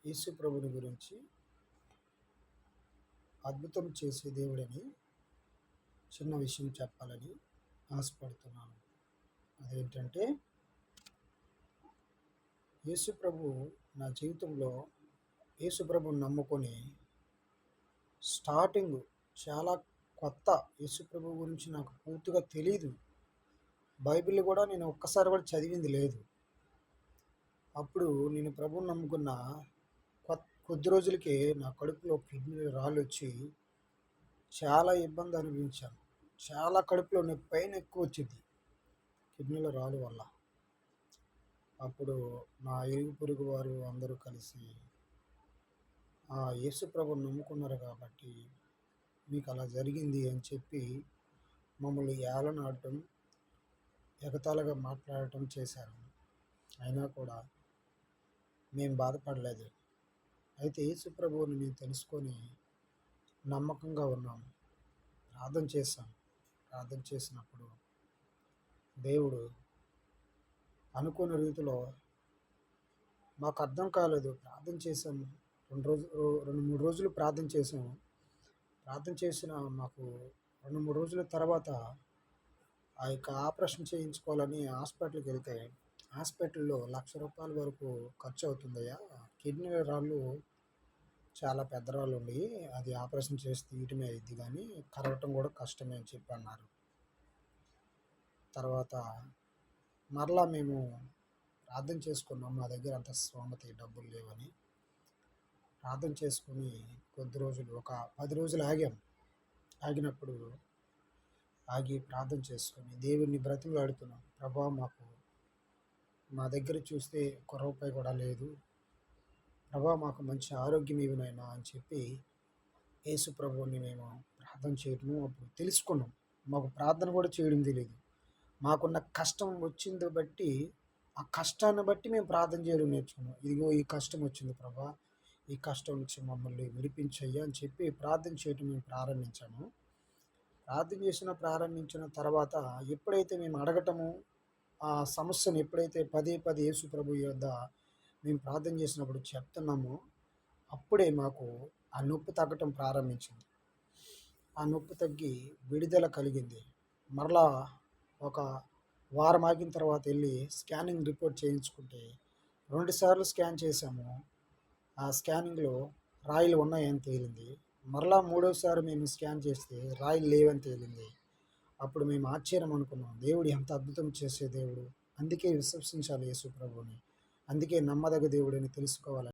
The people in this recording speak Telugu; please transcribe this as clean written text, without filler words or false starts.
యేసు ప్రభుని గురించి అద్భుతం చేసే దేవుడని చిన్న విషయం చెప్పాలని ఆశపడుతున్నాను. అదేంటంటే యేసు ప్రభు నా జీవితంలో యేసు ప్రభుని నమ్ముకొని స్టార్టింగ్ చాలా కొత్త. యేసు ప్రభు గురించి నాకు పూర్తిగా తెలీదు. బైబిల్ కూడా నేను ఒక్కసారి కూడా చదివింది లేదు. అప్పుడు నేను ప్రభువుని నమ్ముకున్న కొద్ది రోజులకే నా కడుపులో కిడ్నీ రాళ్ళు వచ్చి చాలా ఇబ్బంది అనిపించాను. చాలా కడుపులో నొప్పి పైన ఎక్కువ వచ్చింది కిడ్నీలో రాళ్ళు వల్ల. అప్పుడు నా ఇరుగు పొరుగు వారు అందరూ కలిసి యేసు ప్రభుని నమ్ముకున్నారు కాబట్టి మీకు అలా జరిగింది అని చెప్పి మమ్మల్ని ఏలనాడటం, ఎగతాళిగా మాట్లాడటం చేశారు. అయినా కూడా మేము బాధపడలేదు. అయితే యేసు ప్రభువుని మేము తెలుసుకొని నమ్మకంగా ఉన్నాము. ప్రార్థన చేశాం. ప్రార్థన చేసినప్పుడు దేవుడు అనుకున్న రీతిలో మాకు అర్థం కాలేదు. ప్రార్థన చేశాము. 2-3 రోజులు ప్రార్థన చేసాము. ప్రార్థన చేసిన మాకు 2-3 రోజుల తర్వాత ఆ యొక్క ఆపరేషన్ చేయించుకోవాలని హాస్పిటల్కి వెళ్తే హాస్పిటల్లో ₹1,00,000 వరకు ఖర్చు అవుతుందయ్యా. కిడ్నీ రాళ్ళు చాలా పెద్ద రాళ్ళు ఉండి అది ఆపరేషన్ చేసి తీయటమే అయింది, కానీ కరగటం కూడా కష్టమే అని చెప్పి అన్నారు. తర్వాత మరలా మేము ప్రార్థన చేసుకున్నాం. మా దగ్గర అంత స్తోమత డబ్బులు లేవని ప్రార్థన చేసుకుని కొద్ది రోజులు, ఒక 10 రోజులు ఆగాం. ఆగినప్పుడు ప్రార్థన చేసుకొని దేవుడిని బ్రతిమలాడుతున్నాం. ప్రభువా, మా దగ్గర చూస్తే ఒక్క రూపాయి కూడా లేదు. ప్రభువా, మాకు మంచి ఆరోగ్యం ఇవ్వనైనా అని చెప్పి యేసు ప్రభువుని మేము ప్రార్థన చేయడము అప్పుడు తెలుసుకున్నాం. మాకు ప్రార్థన కూడా చేయడం తెలియదు. మాకున్న కష్టం వచ్చింది బట్టి, ఆ కష్టాన్ని బట్టి మేము ప్రార్థన చేయడం నేర్చుకున్నాం. ఇదిగో ఈ కష్టం వచ్చింది ప్రభువా, ఈ కష్టం నుంచి మమ్మల్ని విడిపించయ్యా అని చెప్పి ప్రార్థన చేయడం మేము ప్రారంభించాము. ప్రారంభించిన తర్వాత ఎప్పుడైతే మేము అడగటము, ఆ సమస్యను ఎప్పుడైతే పదే యేసు ప్రభు యొద్ద మేము ప్రార్థన చేసినప్పుడు చెప్తున్నామో అప్పుడే మాకు ఆ నొప్పి తగ్గటం ప్రారంభించింది. ఆ నొప్పి తగ్గి విడుదల కలిగింది. మరలా ఒక వారం ఆగిన తర్వాత వెళ్ళి స్కానింగ్ రిపోర్ట్ చేయించుకుంటే 2 సార్లు స్కాన్ చేసాము. ఆ స్కానింగ్లో రాయిలు ఉన్నాయని తేలింది. మరలా 3వసారి మేము స్కాన్ చేస్తే రాయిలు లేవని తేలింది. అప్పుడు మేము ఆశ్చర్యం అనుకున్నాం. దేవుడు ఎంత అద్భుతం చేసే దేవుడు. అందుకే విశ్వసించాలి యేసు ప్రభువుని. అందుకే నమ్మదగ్గ దేవుడని తెలుసుకోవాలి.